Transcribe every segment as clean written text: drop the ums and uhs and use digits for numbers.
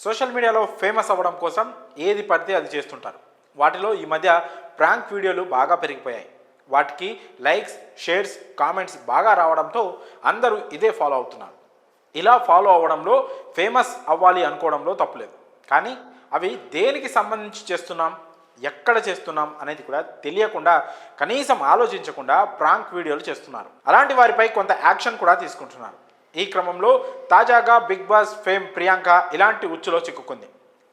Social మీడియాలో famous అవ్వడం కోసం ఏది పడితే అది చేస్తుంటారు. వాటిలో ఈ మధ్య ప్రాంక్ వీడియోలు బాగా పెరిగిపోయాయి. వాటికి లైక్స్, షేర్స్, కామెంట్స్ బాగా రావడంతో అందరూ ఇదే ఫాలో అవుతున్నారు. ఇలా ఫాలో అవ్వడంలో ఫేమస్ అవ్వాలి అనుకోవడంలో తప్పులేదు. కానీ అవి దేనికి సంబంధించి చేస్తున్నాం, ఎక్కడ చేస్తున్నాం అనేది కూడా తెలియకుండా, కనీసం ఆలోచించకుండా ప్రాంక్ వీడియోలు చేస్తున్నారు. అలాంటి వారిపై కొంత యాక్షన్ కూడా తీసుకుంటున్నారు. ఈ క్రమంలో తాజాగా బిగ్ బాస్ ఫేమ్ ప్రియాంక ఇలాంటి ఉచ్చులో చిక్కుకుంది.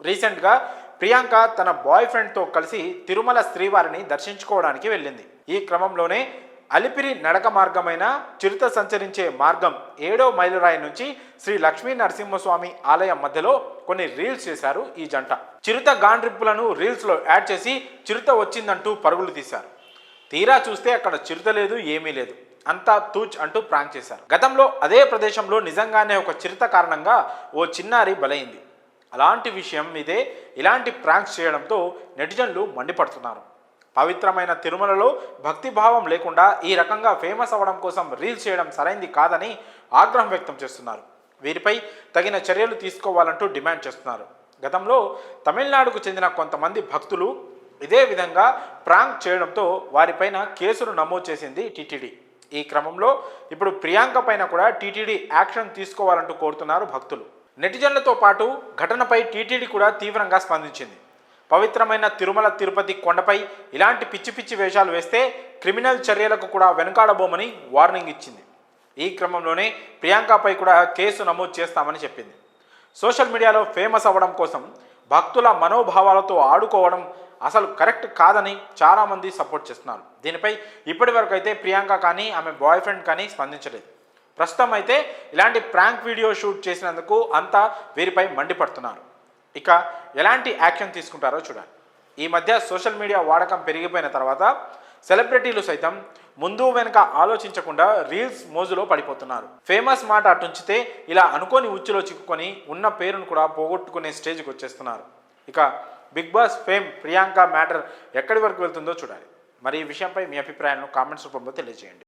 రీసెంట్గా ప్రియాంక తన బాయ్ ఫ్రెండ్తో కలిసి తిరుమల శ్రీవారిని దర్శించుకోవడానికి వెళ్ళింది. ఈ క్రమంలోనే అలిపిరి నడక మార్గమైన చిరుత సంచరించే మార్గం 7వ మైలురాయి నుంచి శ్రీ లక్ష్మీ నరసింహస్వామి ఆలయం మధ్యలో కొన్ని రీల్స్ చేశారు ఈ జంట. చిరుత గాండ్రిప్పులను రీల్స్లో యాడ్ చేసి చిరుత వచ్చిందంటూ పరుగులు తీశారు. తీరా చూస్తే అక్కడ చిరుత లేదు, ఏమీ లేదు, అంతా తూచ్ అంటూ ప్రాంక్ చేశారు. గతంలో అదే ప్రదేశంలో నిజంగానే ఒక చిరుత కారణంగా ఓ చిన్నారి బలైంది. అలాంటి విషయం మీదే ఇలాంటి ప్రాంక్స్ చేయడంతో నెటిజన్లు మండిపడుతున్నారు. పవిత్రమైన తిరుమలలో భక్తిభావం లేకుండా ఈ రకంగా ఫేమస్ అవ్వడం కోసం రీల్స్ చేయడం సరైంది కాదని ఆగ్రహం వ్యక్తం చేస్తున్నారు. వీరిపై తగిన చర్యలు తీసుకోవాలంటూ డిమాండ్ చేస్తున్నారు. గతంలో తమిళనాడుకు చెందిన కొంతమంది భక్తులు ఇదే విధంగా ప్రాంక్ చేయడంతో వారిపైన కేసులు నమోదు చేసింది టీటీడీ. ఈ క్రమంలో ఇప్పుడు ప్రియాంక పైన కూడా టీటీడీ యాక్షన్ తీసుకోవాలంటూ కోరుతున్నారు భక్తులు. నెటిజన్లతో పాటు ఘటనపై టీటీడీ కూడా తీవ్రంగా స్పందించింది. పవిత్రమైన తిరుమల తిరుపతి కొండపై ఇలాంటి పిచ్చి పిచ్చి వేషాలు వేస్తే క్రిమినల్ చర్యలకు కూడా వెనుకాడబోమని వార్నింగ్ ఇచ్చింది. ఈ క్రమంలోనే ప్రియాంకపై కూడా కేసు నమోదు చేస్తామని చెప్పింది. సోషల్ మీడియాలో ఫేమస్ అవ్వడం కోసం భక్తుల మనోభావాలతో ఆడుకోవడం అసలు కరెక్ట్ కాదని చాలామంది సపోర్ట్ చేస్తున్నారు. దీనిపై ఇప్పటి వరకు అయితే ప్రియాంక కానీ ఆమె బాయ్ ఫ్రెండ్ కానీ స్పందించలేదు. ప్రస్తుతం అయితే ఇలాంటి ప్రాంక్ వీడియో షూట్ చేసినందుకు అంతా వీరిపై మండిపడుతున్నారు. ఇక ఎలాంటి యాక్షన్ తీసుకుంటారో చూడాలి. ఈ మధ్య సోషల్ మీడియా వాడకం పెరిగిపోయిన తర్వాత సెలబ్రిటీలు సైతం ముందు వెనుక ఆలోచించకుండా రీల్స్ మోజులో పడిపోతున్నారు. ఫేమస్ మాట అటుంచితే ఇలా అనుకోని ఉచ్చులో చిక్కుకొని ఉన్న పేరును కూడా పోగొట్టుకునే స్టేజ్కి వచ్చేస్తున్నారు. ఇక బిగ్ బాస్ ఫేమ్ ప్రియాంక మ్యాటర్ ఎక్కడి వరకు వెళ్తుందో చూడాలి. మరి ఈ విషయంపై మీ అభిప్రాయాలను కామెంట్స్ రూపంలో తెలియజేయండి.